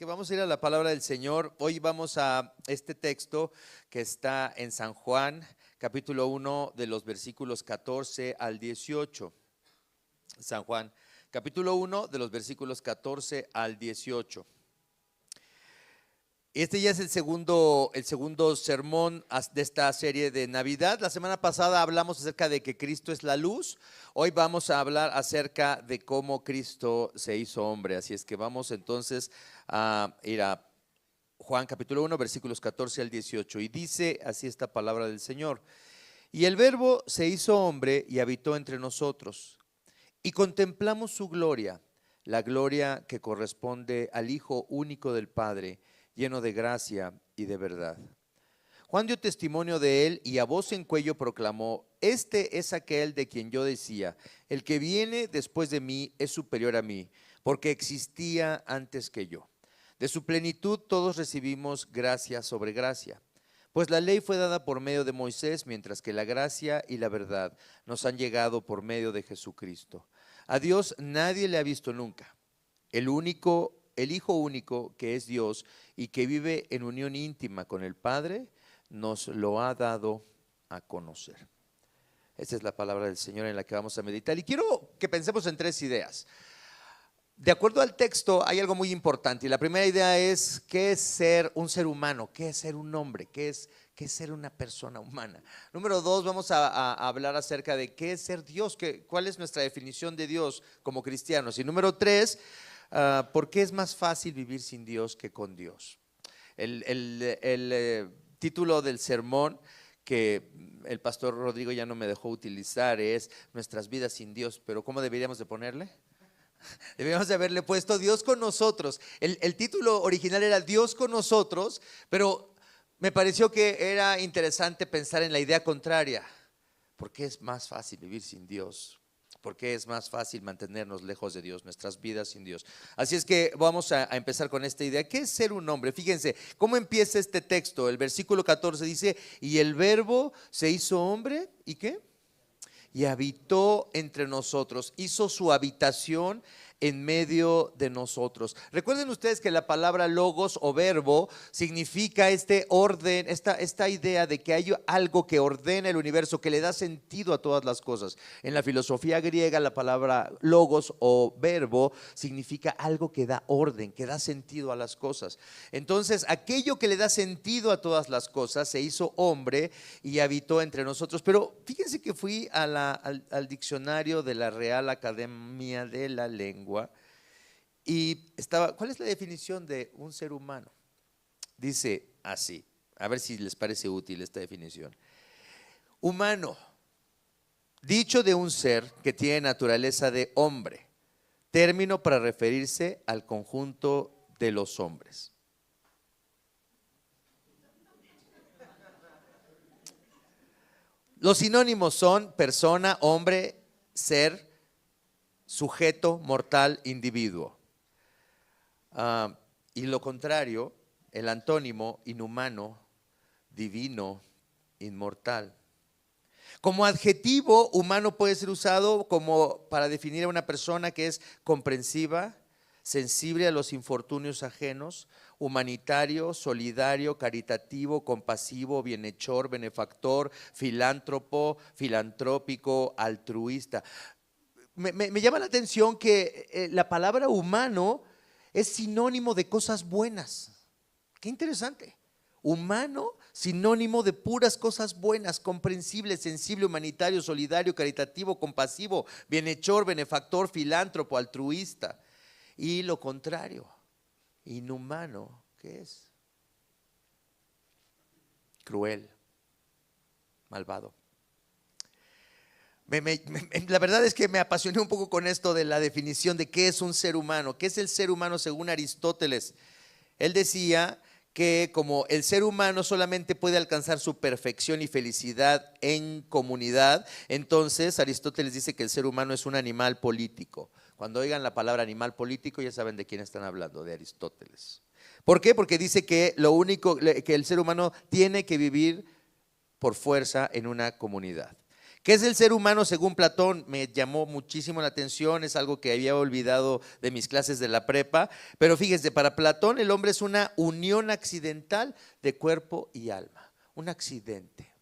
que vamos a ir a la palabra del Señor. Hoy vamos a este texto que está en San Juan, capítulo 1, de los versículos 14 al 18. San Juan, capítulo 1, de los versículos 14 al 18. Este ya es el segundo sermón de esta serie de Navidad. La semana pasada hablamos acerca de que Cristo es la luz. Hoy vamos a hablar acerca de cómo Cristo se hizo hombre. Así es que vamos entonces a ir a Juan capítulo 1, versículos 14 al 18. Y dice así esta palabra del Señor. Y el Verbo se hizo hombre y habitó entre nosotros. Y contemplamos su gloria, la gloria que corresponde al Hijo único del Padre, lleno de gracia y de verdad. Juan dio testimonio de él y a voz en cuello proclamó: Este es aquel de quien yo decía, el que viene después de mí es superior a mí, porque existía antes que yo. De su plenitud todos recibimos gracia sobre gracia. Pues la ley fue dada por medio de Moisés, mientras que la gracia y la verdad nos han llegado por medio de Jesucristo. A Dios nadie le ha visto nunca. El Hijo único, que es Dios y que vive en unión íntima con el Padre, nos lo ha dado a conocer. Esta es la palabra del Señor en la que vamos a meditar. Y quiero que pensemos en tres ideas. De acuerdo al texto hay algo muy importante. Y la primera idea es: ¿qué es ser un ser humano? ¿Qué es ser un hombre? ¿Qué es ser una persona humana? Número dos, vamos a hablar acerca de qué es ser Dios, cuál es nuestra definición de Dios como cristianos. Y número tres, ¿por qué es más fácil vivir sin Dios que con Dios? El título del sermón que el pastor Rodrigo ya no me dejó utilizar es Nuestras vidas sin Dios. Pero ¿cómo deberíamos de ponerle? Deberíamos de haberle puesto Dios con nosotros. El título original era Dios con nosotros, pero me pareció que era interesante pensar en la idea contraria. ¿Por qué es más fácil vivir sin Dios? ¿Por qué es más fácil mantenernos lejos de Dios, nuestras vidas sin Dios? Así es que vamos a empezar con esta idea. ¿Qué es ser un hombre? Fíjense cómo empieza este texto. El versículo 14 dice: y el Verbo se hizo hombre, ¿y qué? Y habitó entre nosotros, hizo su habitación en medio de nosotros. Recuerden ustedes que la palabra logos o verbo significa este orden, esta idea de que hay algo que ordena el universo, que le da sentido a todas las cosas. En la filosofía griega la palabra logos o verbo significa algo que da orden, que da sentido a las cosas. Entonces, aquello que le da sentido a todas las cosas se hizo hombre y habitó entre nosotros. Pero fíjense que fui al diccionario de la Real Academia de la Lengua y ¿cuál es la definición de un ser humano? Dice así, a ver si les parece útil esta definición. Humano, dicho de un ser que tiene naturaleza de hombre, término para referirse al conjunto de los hombres. Los sinónimos son persona, hombre, ser, sujeto, mortal, individuo. Y lo contrario, el antónimo, inhumano, divino, inmortal. Como adjetivo, humano puede ser usado como para definir a una persona que es comprensiva, sensible a los infortunios ajenos, humanitario, solidario, caritativo, compasivo, bienhechor, benefactor, filántropo, filantrópico, altruista. Me llama la atención que la palabra humano es sinónimo de cosas buenas. Qué interesante. Humano, sinónimo de puras cosas buenas, comprensible, sensible, humanitario, solidario, caritativo, compasivo, bienhechor, benefactor, filántropo, altruista. Y lo contrario, inhumano, ¿qué es? Cruel, malvado. La verdad es que me apasioné un poco con esto de la definición de qué es un ser humano. ¿Qué es el ser humano según Aristóteles? Él decía que como el ser humano solamente puede alcanzar su perfección y felicidad en comunidad, entonces Aristóteles dice que el ser humano es un animal político. Cuando oigan la palabra animal político ya saben de quién están hablando, de Aristóteles. ¿Por qué? Porque dice que lo único que el ser humano tiene que vivir por fuerza en una comunidad. ¿Qué es el ser humano según Platón? Me llamó muchísimo la atención, es algo que había olvidado de mis clases de la prepa, pero fíjense, para Platón el hombre es una unión accidental de cuerpo y alma, un accidente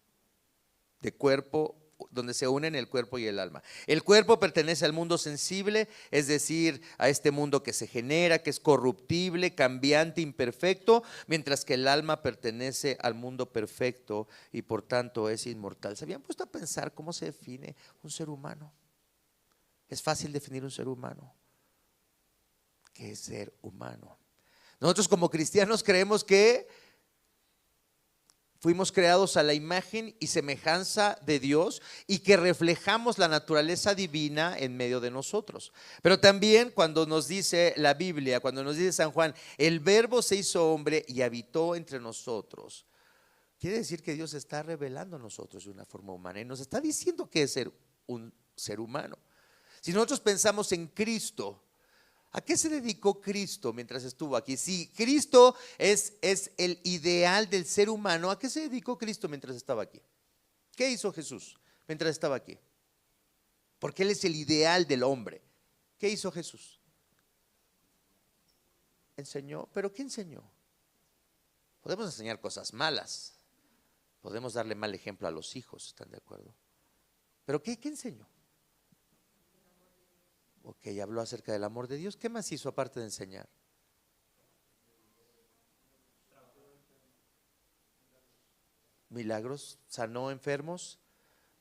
de cuerpo donde se unen el cuerpo y el alma. El cuerpo pertenece al mundo sensible, es decir, a este mundo que se genera, que es corruptible, cambiante, imperfecto, mientras que el alma pertenece al mundo perfecto y por tanto es inmortal. ¿Se habían puesto a pensar cómo se define un ser humano? Es fácil definir un ser humano. ¿Qué es ser humano? Nosotros como cristianos creemos que fuimos creados a la imagen y semejanza de Dios y que reflejamos la naturaleza divina en medio de nosotros. Pero también cuando nos dice la Biblia, cuando nos dice San Juan, el Verbo se hizo hombre y habitó entre nosotros, quiere decir que Dios está revelando a nosotros de una forma humana y nos está diciendo que es ser un ser humano. Si nosotros pensamos en Cristo, ¿a qué se dedicó Cristo mientras estuvo aquí? Si Cristo es el ideal del ser humano, ¿a qué se dedicó Cristo mientras estaba aquí? ¿Qué hizo Jesús mientras estaba aquí? Porque Él es el ideal del hombre. ¿Qué hizo Jesús? Enseñó, ¿pero qué enseñó? Podemos enseñar cosas malas, podemos darle mal ejemplo a los hijos, ¿están de acuerdo? ¿Pero qué enseñó? Ok, habló acerca del amor de Dios. ¿Qué más hizo aparte de enseñar? Milagros, sanó enfermos,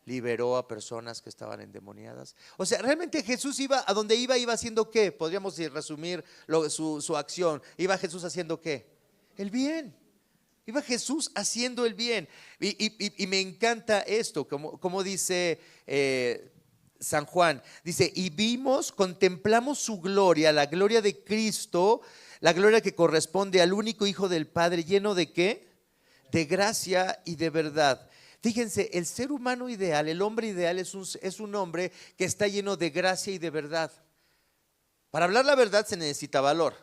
liberó a personas que estaban endemoniadas. O sea, realmente Jesús iba, a donde iba haciendo ¿qué? Podríamos resumir su acción. ¿Iba Jesús haciendo qué? El bien. Iba Jesús haciendo el bien. Y me encanta esto, como dice San Juan, dice, y vimos, contemplamos su gloria, la gloria de Cristo, la gloria que corresponde al único Hijo del Padre, lleno de ¿qué? De gracia y de verdad. Fíjense, el ser humano ideal, el hombre ideal es un hombre que está lleno de gracia y de verdad. Para hablar la verdad se necesita valor.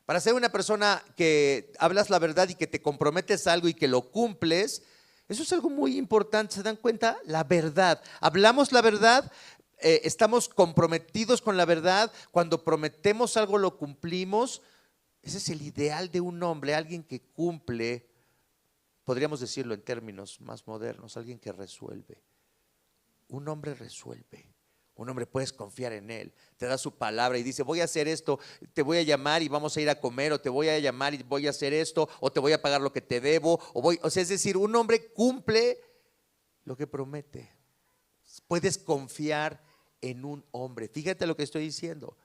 Para ser una persona que hablas la verdad y que te comprometes a algo y que lo cumples, eso es algo muy importante. ¿Se dan cuenta? La verdad. Hablamos la verdad. Estamos comprometidos con la verdad, cuando prometemos algo lo cumplimos. Ese es el ideal de un hombre, alguien que cumple, podríamos decirlo en términos más modernos, alguien que resuelve. Un hombre resuelve, un hombre puedes confiar en él, te da su palabra y dice voy a hacer esto, te voy a llamar y vamos a ir a comer, o te voy a llamar y voy a hacer esto, o te voy a pagar lo que te debo, o sea, es decir, un hombre cumple lo que promete. Puedes confiar en un hombre. Fíjate lo que estoy diciendo.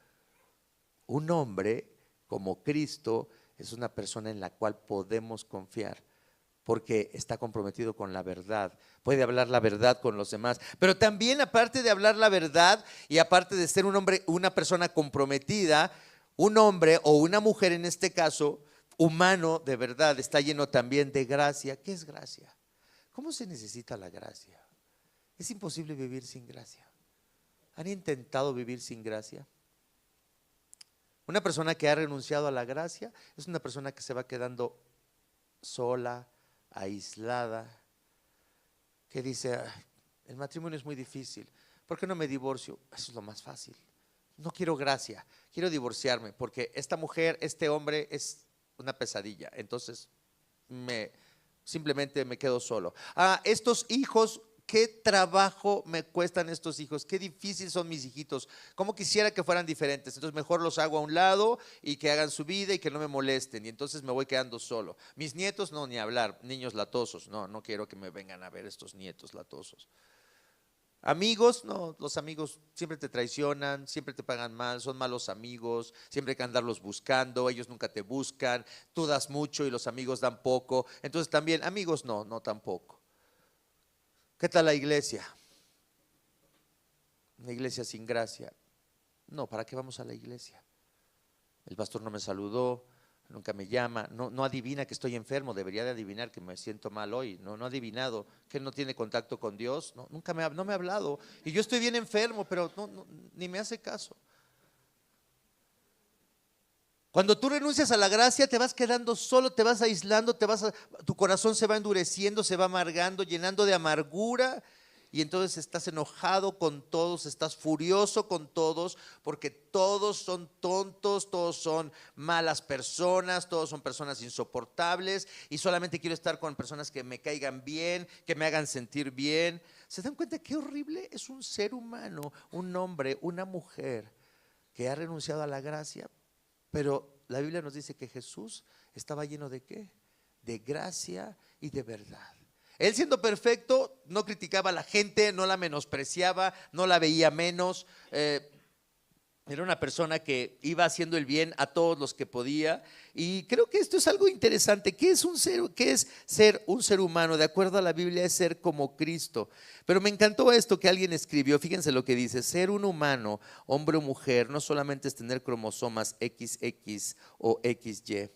Un hombre como Cristo es una persona en la cual podemos confiar, porque está comprometido con la verdad, puede hablar la verdad con los demás, pero también aparte de hablar la verdad y aparte de ser un hombre, una persona comprometida, un hombre o una mujer en este caso, humano de verdad, está lleno también de gracia. ¿Qué es gracia? ¿Cómo se necesita la gracia? Es imposible vivir sin gracia. ¿Han intentado vivir sin gracia? Una persona que ha renunciado a la gracia es una persona que se va quedando sola, aislada, que dice, el matrimonio es muy difícil, ¿por qué no me divorcio? Eso es lo más fácil. No quiero gracia, quiero divorciarme porque esta mujer, este hombre es una pesadilla, entonces simplemente me quedo solo. Estos hijos, qué trabajo me cuestan estos hijos, qué difícil son mis hijitos, cómo quisiera que fueran diferentes, entonces mejor los hago a un lado y que hagan su vida y que no me molesten, y entonces me voy quedando solo. Mis nietos, no, ni hablar, niños latosos, no quiero que me vengan a ver estos nietos latosos. Amigos, no, los amigos siempre te traicionan, siempre te pagan mal, son malos amigos, siempre hay que andarlos buscando, ellos nunca te buscan, tú das mucho y los amigos dan poco, entonces también amigos no tampoco. ¿Qué tal la iglesia? Una iglesia sin gracia. No, ¿para qué vamos a la iglesia? El pastor no me saludó, nunca me llama, no adivina que estoy enfermo, debería de adivinar que me siento mal hoy, no ha adivinado que no tiene contacto con Dios, nunca no me ha hablado, y yo estoy bien enfermo, pero ni me hace caso. Cuando tú renuncias a la gracia, te vas quedando solo, te vas aislando, tu corazón se va endureciendo, se va amargando, llenando de amargura, y entonces estás enojado con todos, estás furioso con todos, porque todos son tontos, todos son malas personas, todos son personas insoportables y solamente quiero estar con personas que me caigan bien, que me hagan sentir bien. ¿Se dan cuenta qué horrible es un ser humano, un hombre, una mujer que ha renunciado a la gracia? Pero la Biblia nos dice que Jesús estaba lleno ¿de qué? De gracia y de verdad. Él, siendo perfecto, no criticaba a la gente, no la menospreciaba, no la veía menos. Era una persona que iba haciendo el bien a todos los que podía. Y creo que esto es algo interesante. ¿Qué es ser un ser humano? De acuerdo a la Biblia, es ser como Cristo. Pero me encantó esto que alguien escribió. Fíjense lo que dice: ser un humano, hombre o mujer, no solamente es tener cromosomas XX o XY.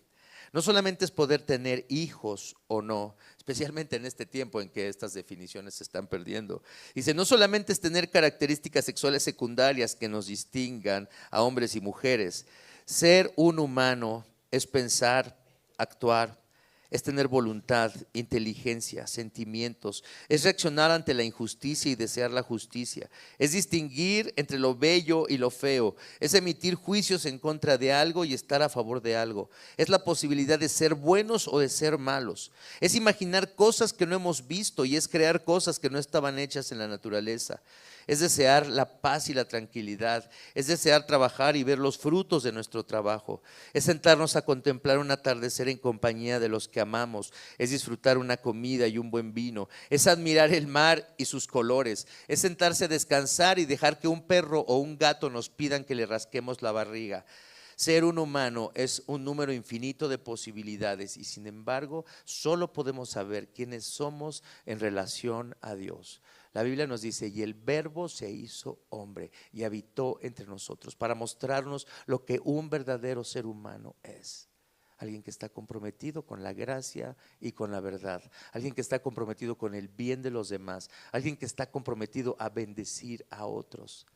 No solamente es poder tener hijos o no, especialmente en este tiempo en que estas definiciones se están perdiendo. Dice, no solamente es tener características sexuales secundarias que nos distingan a hombres y mujeres. Ser un humano es pensar, actuar, es tener voluntad, inteligencia, sentimientos, es reaccionar ante la injusticia y desear la justicia, es distinguir entre lo bello y lo feo, es emitir juicios en contra de algo y estar a favor de algo, es la posibilidad de ser buenos o de ser malos, es imaginar cosas que no hemos visto y es crear cosas que no estaban hechas en la naturaleza. Es desear la paz y la tranquilidad, es desear trabajar y ver los frutos de nuestro trabajo, es sentarnos a contemplar un atardecer en compañía de los que amamos, es disfrutar una comida y un buen vino, es admirar el mar y sus colores, es sentarse a descansar y dejar que un perro o un gato nos pidan que le rasquemos la barriga. Ser un humano es un número infinito de posibilidades y sin embargo solo podemos saber quiénes somos en relación a Dios. La Biblia nos dice, y el Verbo se hizo hombre y habitó entre nosotros para mostrarnos lo que un verdadero ser humano es. Alguien que está comprometido con la gracia y con la verdad. Alguien que está comprometido con el bien de los demás. Alguien que está comprometido a bendecir a otros.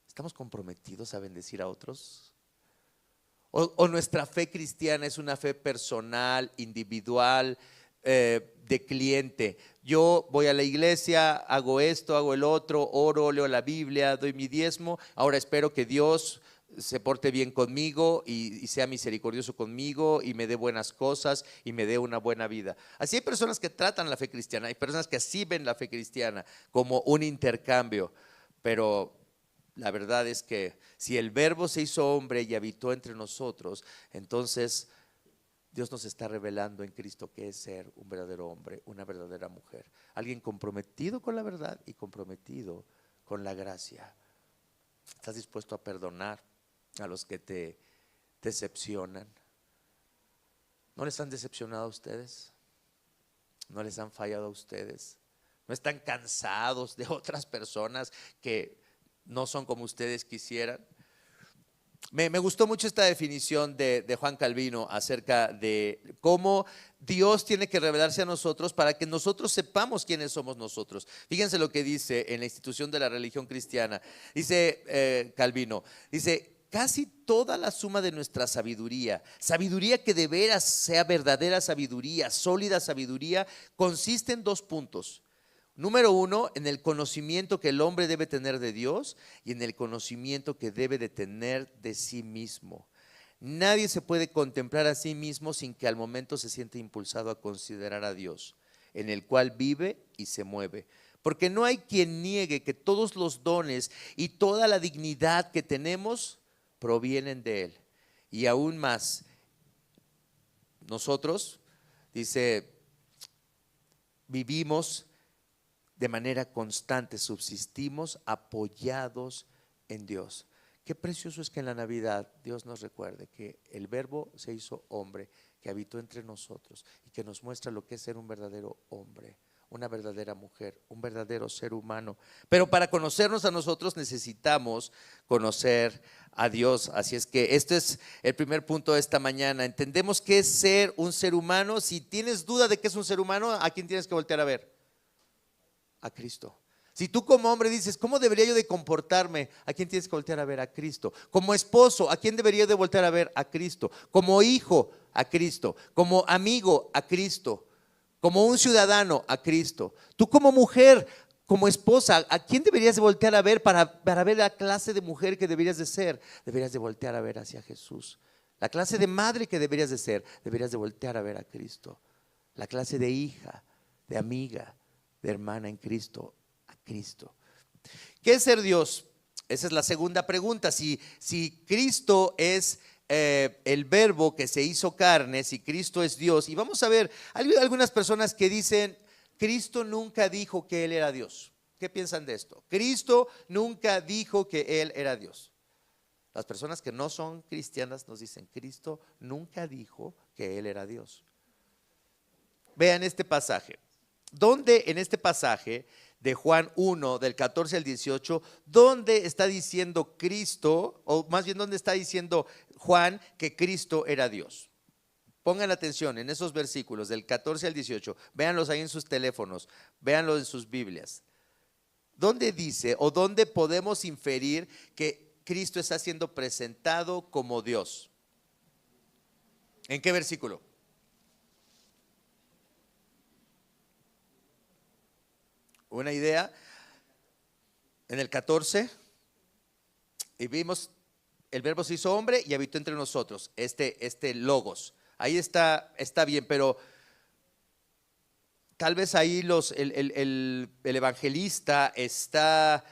¿Estamos comprometidos a bendecir a otros? ¿O nuestra fe cristiana es una fe personal, individual, de cliente? Yo voy a la iglesia, hago esto, hago el otro, oro, leo la Biblia, doy mi diezmo, ahora espero que Dios se porte bien conmigo y sea misericordioso conmigo y me dé buenas cosas y me dé una buena vida. Así hay personas que tratan la fe cristiana, hay personas que así ven la fe cristiana como un intercambio, pero la verdad es que si el Verbo se hizo hombre y habitó entre nosotros, entonces Dios nos está revelando en Cristo qué es ser un verdadero hombre, una verdadera mujer. Alguien comprometido con la verdad y comprometido con la gracia. ¿Estás dispuesto a perdonar a los que te decepcionan? ¿No les han decepcionado a ustedes? ¿No les han fallado a ustedes? ¿No están cansados de otras personas que no son como ustedes quisieran? Me gustó mucho esta definición de Juan Calvino acerca de cómo Dios tiene que revelarse a nosotros para que nosotros sepamos quiénes somos nosotros. Fíjense lo que dice en la institución de la religión cristiana. Dice Calvino, dice, casi toda la suma de nuestra sabiduría, sabiduría que de veras sea verdadera sabiduría, sólida sabiduría, consiste en 2 puntos. Número 1, en el conocimiento que el hombre debe tener de Dios y en el conocimiento que debe de tener de sí mismo. Nadie se puede contemplar a sí mismo sin que al momento se sienta impulsado a considerar a Dios, en el cual vive y se mueve. Porque no hay quien niegue que todos los dones y toda la dignidad que tenemos provienen de Él. Y aún más, nosotros, dice, vivimos de manera constante, subsistimos apoyados en Dios. Qué precioso es que en la Navidad Dios nos recuerde que el Verbo se hizo hombre, que habitó entre nosotros y que nos muestra lo que es ser un verdadero hombre, una verdadera mujer, un verdadero ser humano. Pero para conocernos a nosotros necesitamos conocer a Dios. Así es que este es el primer punto de esta mañana. Entendemos qué es ser un ser humano. Si tienes duda de qué es un ser humano, ¿a quién tienes que voltear a ver? A Cristo. Si tú como hombre dices, ¿cómo debería yo de comportarme? ¿A quién tienes que voltear a ver? A Cristo. Como esposo, ¿a quién debería de voltear a ver? A Cristo. Como hijo, a Cristo. Como amigo, a Cristo. Como un ciudadano, a Cristo. Tú como mujer, como esposa, ¿a quién deberías de voltear a ver para ver la clase de mujer que deberías de ser? Deberías de voltear a ver hacia Jesús. La clase de madre que deberías de ser, deberías de voltear a ver a Cristo. La clase de hija, de amiga, de hermana en Cristo, a Cristo. ¿Qué es ser Dios? Esa es la segunda pregunta. Si Cristo es el verbo que se hizo carne, si Cristo es Dios, y vamos a ver, hay algunas personas que dicen, Cristo nunca dijo que Él era Dios. ¿Qué piensan de esto? Cristo nunca dijo que Él era Dios. Las personas que no son cristianas nos dicen, Cristo nunca dijo que Él era Dios. Vean este pasaje. ¿Dónde en este pasaje de Juan 1, del 14 al 18, dónde está diciendo Cristo, o más bien dónde está diciendo Juan que Cristo era Dios? Pongan atención en esos versículos del 14 al 18, véanlos ahí en sus teléfonos, véanlos en sus Biblias. ¿Dónde dice o dónde podemos inferir que Cristo está siendo presentado como Dios? ¿En qué versículo? Una idea, en el 14, y vimos, el verbo se hizo hombre y habitó entre nosotros, este logos. Ahí está bien, pero tal vez ahí el evangelista está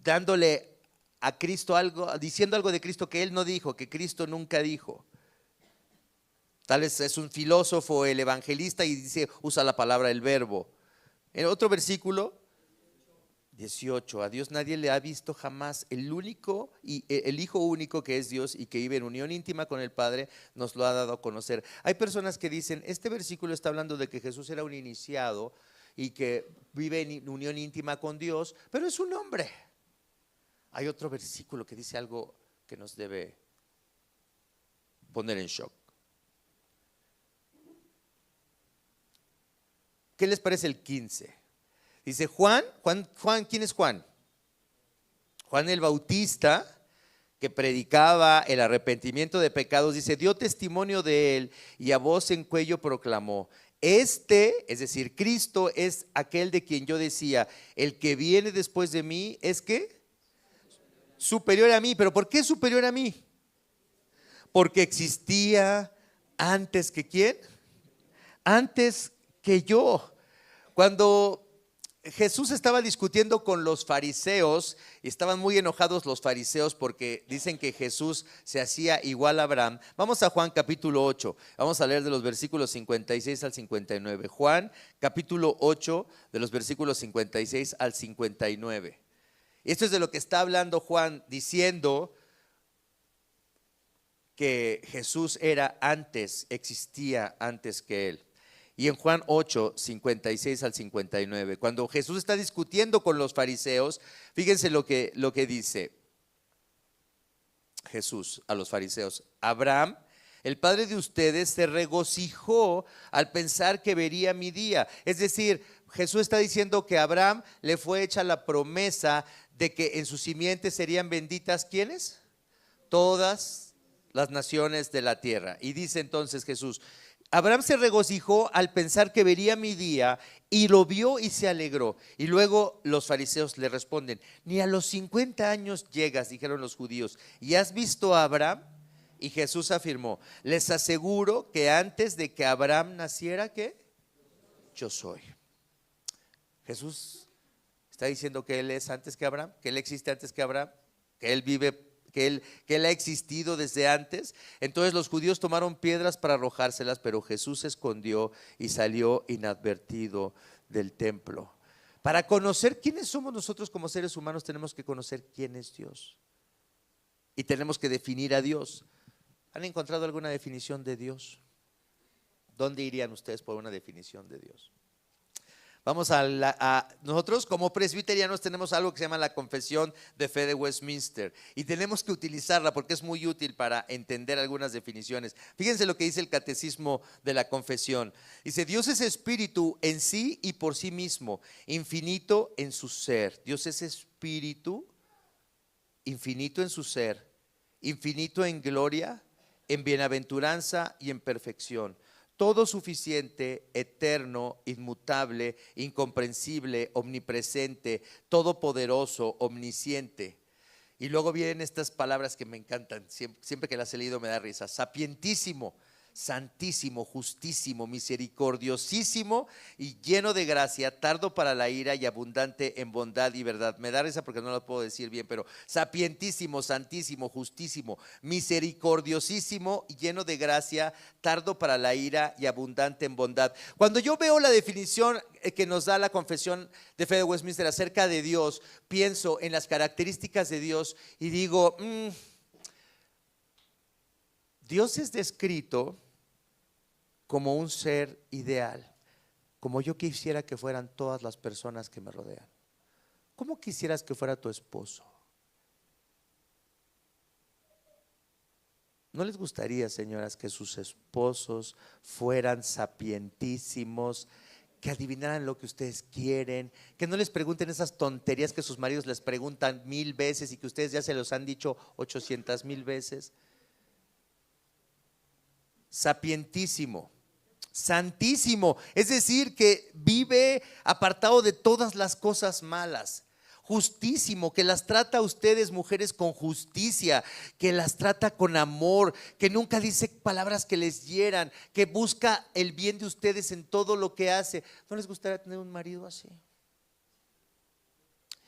dándole a Cristo algo, diciendo algo de Cristo que él no dijo, que Cristo nunca dijo. Tal vez es un filósofo el evangelista y dice, usa la palabra el verbo. En otro versículo 18, a Dios nadie le ha visto jamás, el Hijo único que es Dios y que vive en unión íntima con el Padre, nos lo ha dado a conocer. Hay personas que dicen, este versículo está hablando de que Jesús era un iniciado y que vive en unión íntima con Dios, pero es un hombre. Hay otro versículo que dice algo que nos debe poner en shock. ¿Qué les parece el 15? Dice Juan, ¿quién es Juan? Juan el Bautista, que predicaba el arrepentimiento de pecados, dice, dio testimonio de él y a voz en cuello proclamó, es decir, Cristo es aquel de quien yo decía, el que viene después de mí, ¿es qué? Superior a mí. ¿Pero por qué superior a mí? Porque existía antes que ¿quién? Antes que yo. Cuando Jesús estaba discutiendo con los fariseos y estaban muy enojados los fariseos porque dicen que Jesús se hacía igual a Abraham. Vamos a Juan capítulo 8, vamos a leer de los versículos 56 al 59. Juan capítulo 8 de los versículos 56 al 59. Esto es de lo que está hablando Juan, diciendo que Jesús existía antes que él. Y en Juan 8, 56 al 59, cuando Jesús está discutiendo con los fariseos, fíjense lo que dice Jesús a los fariseos. Abraham, el padre de ustedes, se regocijó al pensar que vería mi día. Es decir, Jesús está diciendo que a Abraham le fue hecha la promesa de que en su simiente serían benditas, ¿quiénes? Todas las naciones de la tierra. Y dice entonces Jesús, Abraham se regocijó al pensar que vería mi día y lo vio y se alegró. Y luego los fariseos le responden, ni a los 50 años llegas, dijeron los judíos, ¿y has visto a Abraham? Y Jesús afirmó, les aseguro que antes de que Abraham naciera, ¿qué? Yo soy. Jesús está diciendo que Él es antes que Abraham, que Él existe antes que Abraham, que Él vive, que él ha existido desde antes. Entonces los judíos tomaron piedras para arrojárselas, pero Jesús se escondió y salió inadvertido del templo. Para conocer quiénes somos nosotros como seres humanos, tenemos que conocer quién es Dios. Y tenemos que definir a Dios. ¿Han encontrado alguna definición de Dios? ¿Dónde irían ustedes por una definición de Dios? Vamos nosotros como presbiterianos tenemos algo que se llama la Confesión de Fe de Westminster y tenemos que utilizarla porque es muy útil para entender algunas definiciones. Fíjense lo que dice el Catecismo de la Confesión. Dice, Dios es espíritu en sí y por sí mismo, infinito en su ser. Dios es espíritu, infinito en su ser, infinito en gloria, en bienaventuranza y en perfección. todo suficiente, eterno, inmutable, incomprensible, omnipresente, todopoderoso, omnisciente. Y luego vienen estas palabras que me encantan, siempre que las he leído me da risa: sapientísimo, santísimo, justísimo, misericordiosísimo y lleno de gracia, tardo para la ira y abundante en bondad y verdad. Me da risa porque no lo puedo decir bien, pero sapientísimo, santísimo, justísimo, misericordiosísimo y lleno de gracia, tardo para la ira y abundante en bondad. Cuando yo veo la definición que nos da la Confesión de Fe de Westminster acerca de Dios, pienso en las características de Dios y digo, Dios es descrito como un ser ideal, como yo quisiera que fueran todas las personas que me rodean. ¿Cómo quisieras que fuera tu esposo? ¿No les gustaría, señoras, que sus esposos fueran sapientísimos, que adivinaran lo que ustedes quieren, que no les pregunten esas tonterías que sus maridos les preguntan 1000 veces y que ustedes ya se los han dicho 800,000 veces? Sapientísimo, santísimo, es decir, que vive apartado de todas las cosas malas. Justísimo, que las trata a ustedes, mujeres, con justicia, que las trata con amor, que nunca dice palabras que les hieran, que busca el bien de ustedes en todo lo que hace. ¿No les gustaría tener un marido así?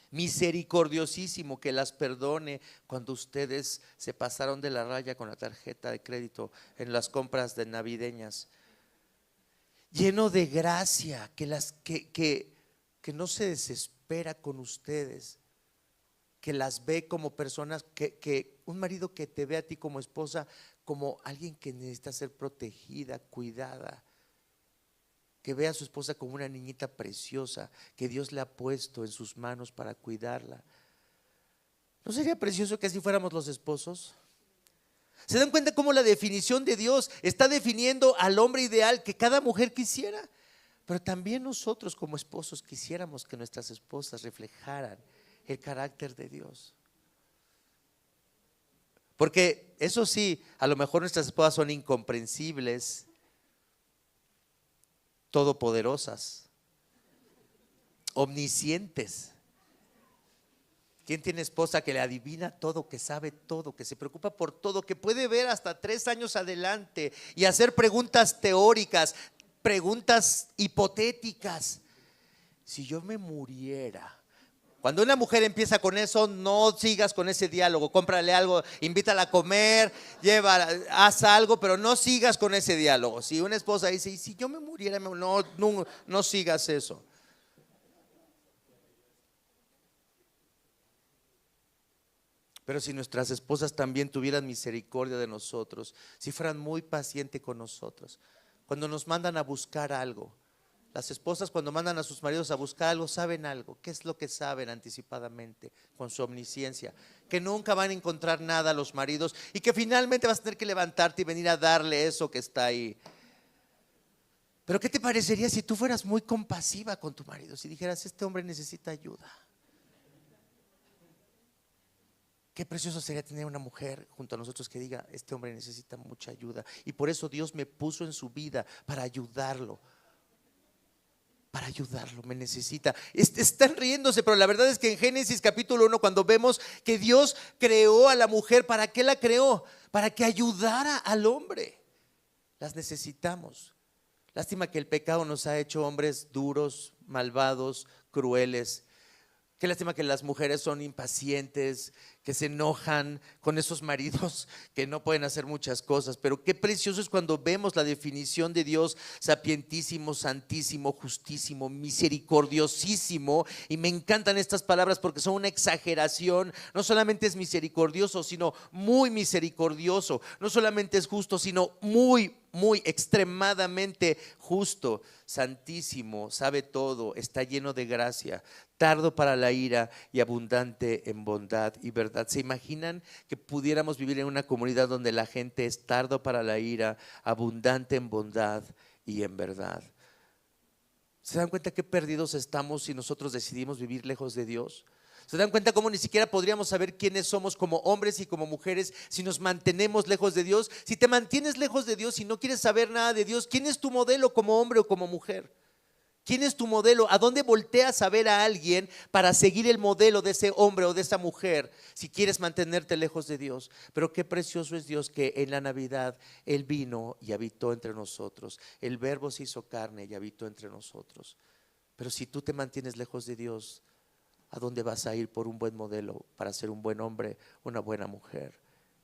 Misericordiosísimo, que las perdone cuando ustedes se pasaron de la raya con la tarjeta de crédito en las compras de navideñas. Lleno de gracia, que no se desespera con ustedes, que las ve como personas, que un marido que te ve a ti como esposa como alguien que necesita ser protegida, cuidada, que ve a su esposa como una niñita preciosa que Dios le ha puesto en sus manos para cuidarla. ¿No sería precioso que así fuéramos los esposos? ¿Se dan cuenta cómo la definición de Dios está definiendo al hombre ideal que cada mujer quisiera? Pero también nosotros como esposos quisiéramos que nuestras esposas reflejaran el carácter de Dios. Porque eso sí, a lo mejor nuestras esposas son incomprensibles, todopoderosas, omniscientes. ¿Quién tiene esposa que le adivina todo, que sabe todo, que se preocupa por todo, que puede ver hasta 3 años adelante y hacer preguntas teóricas, preguntas hipotéticas? Si yo me muriera. Cuando una mujer empieza con eso, no sigas con ese diálogo. Cómprale algo, invítala a comer, haz algo, pero no sigas con ese diálogo. Si una esposa dice, ¿y si yo me muriera? No sigas eso. Pero si nuestras esposas también tuvieran misericordia de nosotros, si fueran muy pacientes con nosotros, cuando nos mandan a buscar algo, las esposas cuando mandan a sus maridos a buscar algo, saben algo. ¿Qué es lo que saben anticipadamente con su omnisciencia? Que nunca van a encontrar nada a los maridos y que finalmente vas a tener que levantarte y venir a darle eso que está ahí. Pero ¿qué te parecería si tú fueras muy compasiva con tu marido? Si dijeras, este hombre necesita ayuda. Qué precioso sería tener una mujer junto a nosotros que diga, este hombre necesita mucha ayuda y por eso Dios me puso en su vida para ayudarlo. Para ayudarlo, me necesita. Están riéndose, pero la verdad es que en Génesis capítulo 1, cuando vemos que Dios creó a la mujer, ¿para qué la creó? Para que ayudara al hombre. Las necesitamos. Lástima que el pecado nos ha hecho hombres duros, malvados, crueles. Qué lástima que las mujeres son impacientes, que se enojan con esos maridos que no pueden hacer muchas cosas. Pero qué precioso es cuando vemos la definición de Dios: sapientísimo, santísimo, justísimo, misericordiosísimo. Y me encantan estas palabras porque son una exageración. No solamente es misericordioso, sino muy misericordioso. No solamente es justo, sino muy extremadamente justo. Santísimo, sabe todo, está lleno de gracia, tardo para la ira y abundante en bondad y verdad. ¿Se imaginan que pudiéramos vivir en una comunidad donde la gente es tardo para la ira, abundante en bondad y en verdad? ¿Se dan cuenta qué perdidos estamos si nosotros decidimos vivir lejos de Dios? ¿Se dan cuenta cómo ni siquiera podríamos saber quiénes somos como hombres y como mujeres si nos mantenemos lejos de Dios? Si te mantienes lejos de Dios y no quieres saber nada de Dios, ¿quién es tu modelo como hombre o como mujer? ¿Quién es tu modelo? ¿A dónde volteas a ver a alguien para seguir el modelo de ese hombre o de esa mujer si quieres mantenerte lejos de Dios? Pero qué precioso es Dios que en la Navidad Él vino y habitó entre nosotros. El Verbo se hizo carne y habitó entre nosotros. Pero si tú te mantienes lejos de Dios, ¿a dónde vas a ir por un buen modelo para ser un buen hombre, una buena mujer?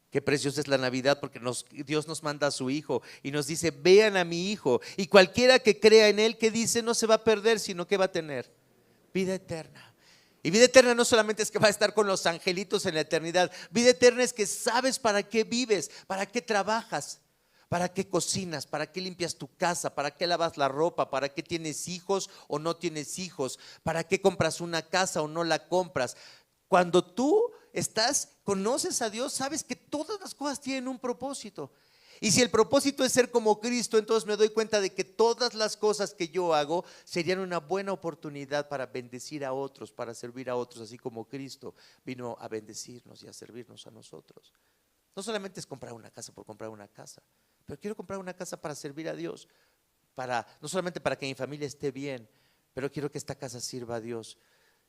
Qué preciosa es la Navidad porque Dios nos manda a su Hijo y nos dice: vean a mi Hijo, y cualquiera que crea en Él, que dice, no se va a perder, sino que va a tener vida eterna. Y vida eterna no solamente es que va a estar con los angelitos en la eternidad. Vida eterna es que sabes para qué vives, para qué trabajas, para qué cocinas, para qué limpias tu casa, para qué lavas la ropa, para qué tienes hijos o no tienes hijos, para qué compras una casa o no la compras. Cuando tú conoces a Dios, sabes que todas las cosas tienen un propósito. Y si el propósito es ser como Cristo, entonces me doy cuenta de que todas las cosas que yo hago serían una buena oportunidad para bendecir a otros, para servir a otros, así como Cristo vino a bendecirnos y a servirnos a nosotros. No solamente es comprar una casa por comprar una casa, pero quiero comprar una casa para servir a Dios, no solamente para que mi familia esté bien, pero quiero que esta casa sirva a Dios.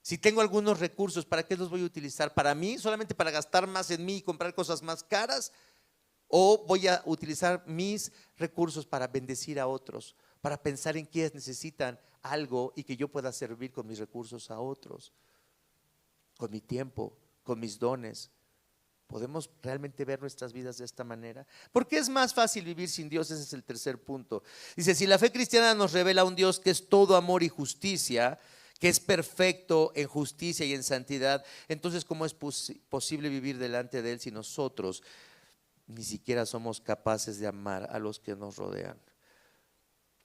Si tengo algunos recursos, ¿para qué los voy a utilizar? ¿Para mí? ¿Solamente para gastar más en mí y comprar cosas más caras? ¿O voy a utilizar mis recursos para bendecir a otros? Para pensar en quienes necesitan algo y que yo pueda servir con mis recursos a otros, con mi tiempo, con mis dones. ¿Podemos realmente ver nuestras vidas de esta manera? ¿Por qué es más fácil vivir sin Dios? Ese es el tercer punto. Dice: si la fe cristiana nos revela un Dios que es todo amor y justicia, que es perfecto en justicia y en santidad, entonces ¿cómo es posible vivir delante de Él si nosotros ni siquiera somos capaces de amar a los que nos rodean?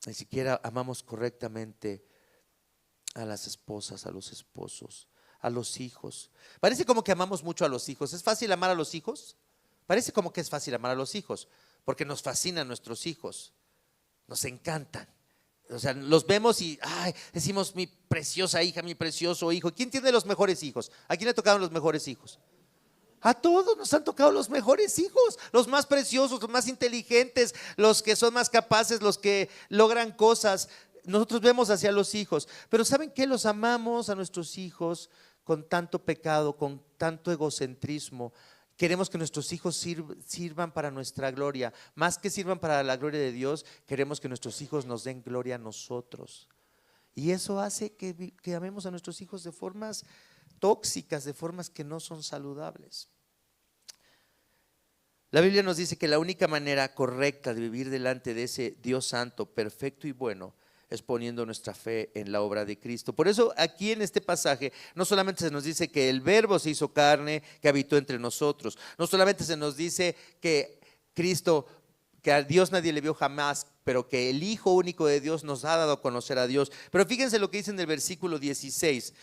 Ni siquiera amamos correctamente a las esposas, a los esposos, a los hijos. Parece como que amamos mucho a los hijos. ¿Es fácil amar a los hijos? Parece como que es fácil amar a los hijos, porque nos fascinan nuestros hijos, nos encantan. O sea, los vemos y decimos: mi preciosa hija, mi precioso hijo. ¿Quién tiene los mejores hijos? ¿A quién le tocaron los mejores hijos? A todos nos han tocado los mejores hijos, los más preciosos, los más inteligentes, los que son más capaces, los que logran cosas. Nosotros vemos hacia los hijos, pero ¿saben qué? Los amamos a nuestros hijos con tanto pecado, con tanto egocentrismo. Queremos que nuestros hijos sirvan para nuestra gloria. Más que sirvan para la gloria de Dios, queremos que nuestros hijos nos den gloria a nosotros. Y eso hace que amemos a nuestros hijos de formas tóxicas, de formas que no son saludables. La Biblia nos dice que la única manera correcta de vivir delante de ese Dios santo, perfecto y bueno, es poniendo nuestra fe en la obra de Cristo. Por eso aquí en este pasaje no solamente se nos dice que el Verbo se hizo carne, que habitó entre nosotros. No solamente se nos dice que Cristo, que a Dios nadie le vio jamás, pero que el Hijo único de Dios nos ha dado a conocer a Dios. Pero fíjense lo que dice en el versículo 16.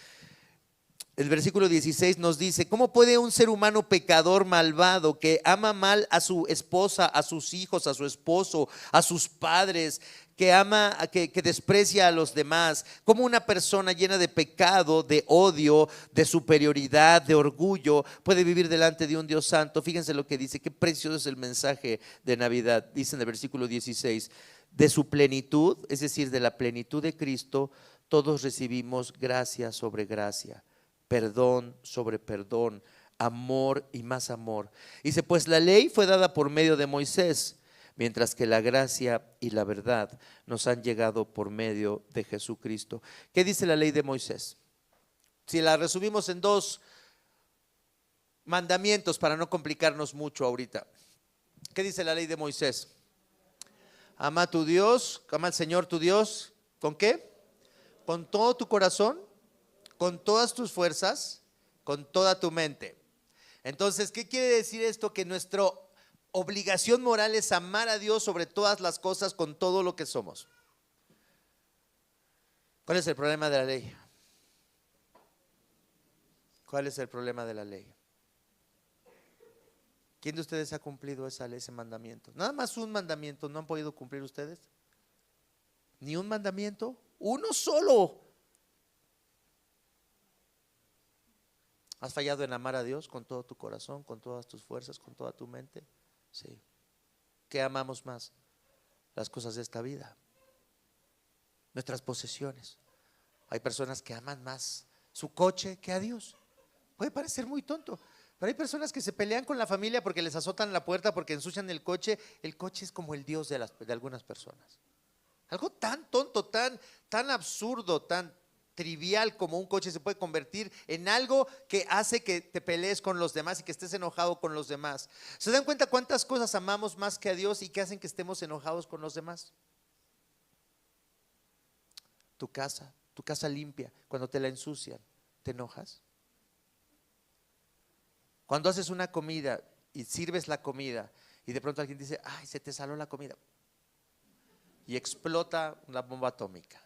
El versículo 16 nos dice: ¿cómo puede un ser humano pecador, malvado, que ama mal a su esposa, a sus hijos, a su esposo, a sus padres, que desprecia a los demás? ¿Cómo una persona llena de pecado, de odio, de superioridad, de orgullo, puede vivir delante de un Dios santo? Fíjense lo que dice, qué precioso es el mensaje de Navidad. Dice en el versículo 16: de su plenitud, es decir, de la plenitud de Cristo, todos recibimos gracia sobre gracia, perdón sobre perdón, amor y más amor. Dice: pues la ley fue dada por medio de Moisés, mientras que la gracia y la verdad nos han llegado por medio de Jesucristo. ¿Qué dice la ley de Moisés? Si la resumimos en 2 mandamientos para no complicarnos mucho ahorita. ¿Qué dice la ley de Moisés? Ama a tu Dios, ama al Señor tu Dios. ¿Con qué? Con todo tu corazón, con todas tus fuerzas, con toda tu mente. Entonces, ¿qué quiere decir esto? Que nuestra obligación moral es amar a Dios sobre todas las cosas, con todo lo que somos. ¿Cuál es el problema de la ley? ¿Cuál es el problema de la ley? ¿Quién de ustedes ha cumplido ese mandamiento? Nada más un mandamiento, ¿no han podido cumplir ustedes? ¿Ni un mandamiento? Uno solo. ¿Has fallado en amar a Dios con todo tu corazón, con todas tus fuerzas, con toda tu mente? Sí. ¿Qué amamos más? Las cosas de esta vida, nuestras posesiones. Hay personas que aman más su coche que a Dios. Puede parecer muy tonto, pero hay personas que se pelean con la familia porque les azotan la puerta, porque ensucian el coche. El coche es como el Dios de algunas personas. Algo tan tonto, tan absurdo, tan trivial como un coche se puede convertir en algo que hace que te pelees con los demás y que estés enojado con los demás. ¿Se dan cuenta cuántas cosas amamos más que a Dios y que hacen que estemos enojados con los demás? Tu casa limpia, cuando te la ensucian, ¿te enojas? Cuando haces una comida y sirves la comida y de pronto alguien dice, ay, se te saló la comida, y explota una bomba atómica.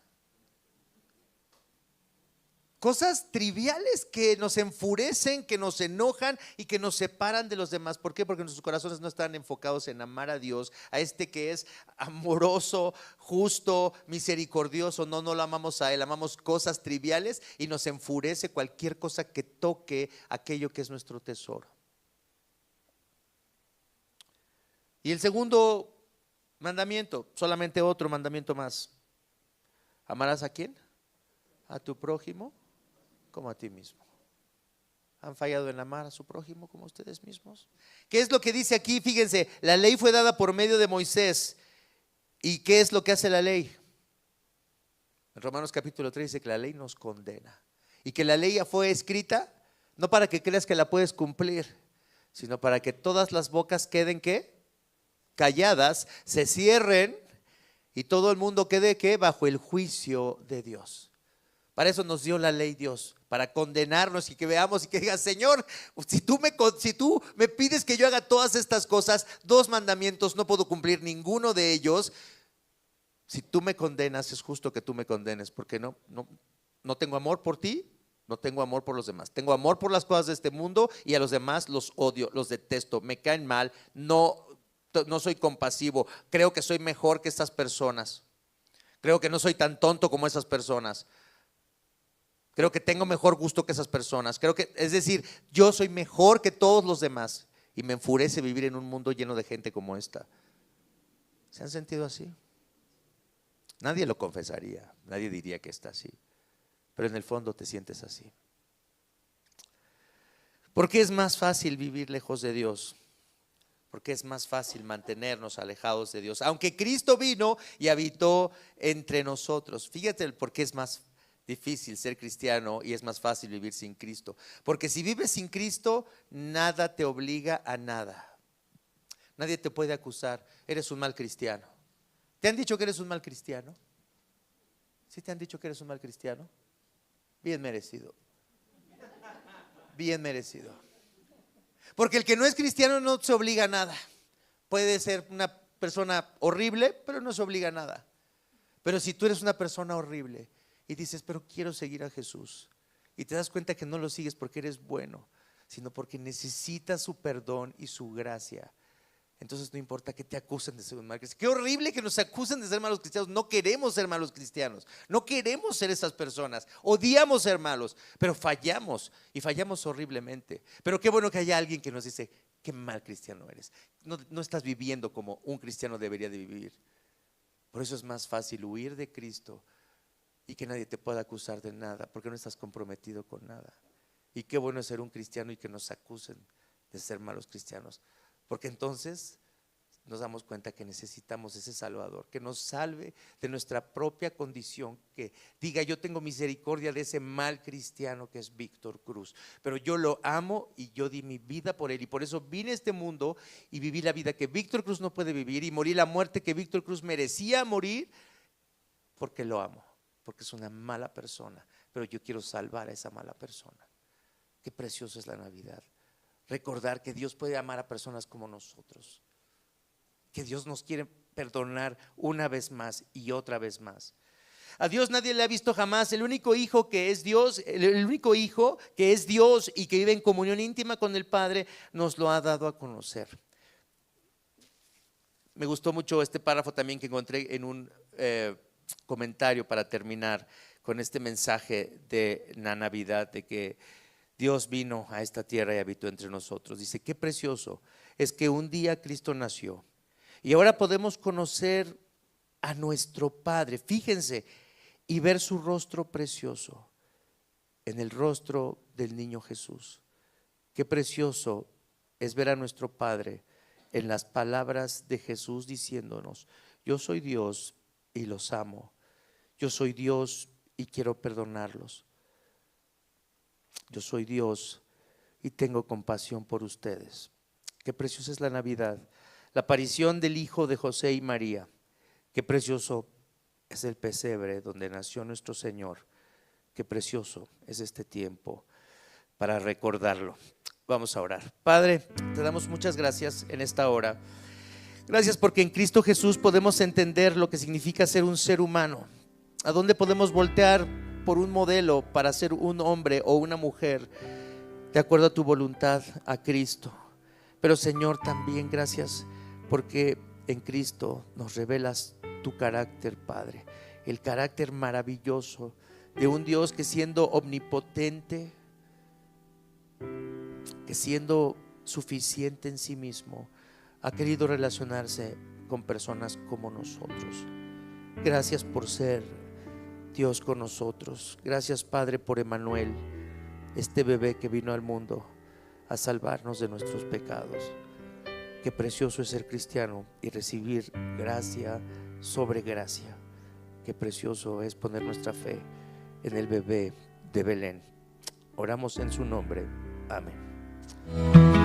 Cosas triviales que nos enfurecen, que nos enojan y que nos separan de los demás. ¿Por qué? Porque nuestros corazones no están enfocados en amar a Dios, a este que es amoroso, justo, misericordioso. No lo amamos a Él, amamos cosas triviales y nos enfurece cualquier cosa que toque aquello que es nuestro tesoro. Y el segundo mandamiento, solamente otro mandamiento más. ¿Amarás a quién? A tu prójimo como a ti mismo. ¿Han fallado en amar a su prójimo como ustedes mismos? ¿Qué es lo que dice aquí? Fíjense, la ley fue dada por medio de Moisés. ¿Y qué es lo que hace la ley? En Romanos capítulo 3 dice que la ley nos condena. Y que la ley ya fue escrita no para que creas que la puedes cumplir, sino para que todas las bocas queden ¿qué? Calladas, se cierren y todo el mundo quede ¿qué? Bajo el juicio de Dios. Para eso nos dio la ley Dios, para condenarnos y que veamos y que digas, Señor, si tú me pides que yo haga todas estas cosas, 2 mandamientos, no puedo cumplir ninguno de ellos. Si tú me condenas, es justo que tú me condenes, porque no tengo amor por ti, no tengo amor por los demás. Tengo amor por las cosas de este mundo y a los demás los odio, los detesto, me caen mal, no soy compasivo, creo que soy mejor que estas personas, creo que no soy tan tonto como esas personas. Creo que tengo mejor gusto que esas personas. Es decir, yo soy mejor que todos los demás. Y me enfurece vivir en un mundo lleno de gente como esta. ¿Se han sentido así? Nadie lo confesaría, nadie diría que está así. Pero en el fondo te sientes así. ¿Por qué es más fácil vivir lejos de Dios? Porque es más fácil mantenernos alejados de Dios. Aunque Cristo vino y habitó entre nosotros. Fíjate el por qué es más difícil ser cristiano y es más fácil vivir sin Cristo. Porque si vives sin Cristo, nada te obliga a nada. Nadie te puede acusar, eres un mal cristiano. ¿Te han dicho que eres un mal cristiano? ¿Sí te han dicho que eres un mal cristiano? Bien merecido. Bien merecido. Porque el que no es cristiano no se obliga a nada. Puede ser una persona horrible, pero no se obliga a nada. Pero si tú eres una persona horrible y dices, pero quiero seguir a Jesús, y te das cuenta que no lo sigues porque eres bueno, sino porque necesitas su perdón y su gracia, entonces no importa que te acusen de ser un mal cristiano. Qué horrible que nos acusen de ser malos cristianos. No queremos ser malos cristianos, no queremos ser esas personas, odiamos ser malos, pero fallamos y fallamos horriblemente. Pero qué bueno que haya alguien que nos dice, qué mal cristiano eres, no estás viviendo como un cristiano debería de vivir. Por eso es más fácil huir de Cristo y que nadie te pueda acusar de nada, porque no estás comprometido con nada. Y qué bueno es ser un cristiano y que nos acusen de ser malos cristianos, porque entonces nos damos cuenta que necesitamos ese Salvador, que nos salve de nuestra propia condición, que diga, yo tengo misericordia de ese mal cristiano que es Víctor Cruz, pero yo lo amo y yo di mi vida por él, y por eso vine a este mundo y viví la vida que Víctor Cruz no puede vivir, y morí la muerte que Víctor Cruz merecía morir, porque lo amo, porque es una mala persona, pero yo quiero salvar a esa mala persona. Qué precioso es la Navidad, recordar que Dios puede amar a personas como nosotros, que Dios nos quiere perdonar una vez más y otra vez más. A Dios nadie le ha visto jamás. El único hijo que es Dios, el único hijo que es Dios y que vive en comunión íntima con el Padre, nos lo ha dado a conocer. Me gustó mucho este párrafo también que encontré en un comentario para terminar con este mensaje de la Navidad, de que Dios vino a esta tierra y habitó entre nosotros. Dice, qué precioso es que un día Cristo nació y ahora podemos conocer a nuestro Padre. Fíjense, y ver su rostro precioso en el rostro del niño Jesús. Qué precioso es ver a nuestro Padre en las palabras de Jesús diciéndonos, yo soy Dios y los amo. Yo soy Dios y quiero perdonarlos. Yo soy Dios y tengo compasión por ustedes. Qué preciosa es la Navidad, la aparición del Hijo de José y María. Qué precioso es el pesebre donde nació nuestro Señor. Qué precioso es este tiempo para recordarlo. Vamos a orar. Padre, te damos muchas gracias en esta hora. Gracias porque en Cristo Jesús podemos entender lo que significa ser un ser humano. ¿A dónde podemos voltear por un modelo para ser un hombre o una mujer de acuerdo a tu voluntad, a Cristo? Pero Señor, también gracias porque en Cristo nos revelas tu carácter, Padre, el carácter maravilloso de un Dios que siendo omnipotente, que siendo suficiente en sí mismo, ha querido relacionarse con personas como nosotros. Gracias por ser Dios con nosotros. Gracias, Padre, por Emmanuel, este bebé que vino al mundo a salvarnos de nuestros pecados. Qué precioso es ser cristiano y recibir gracia sobre gracia. Qué precioso es poner nuestra fe en el bebé de Belén. Oramos en su nombre. Amén.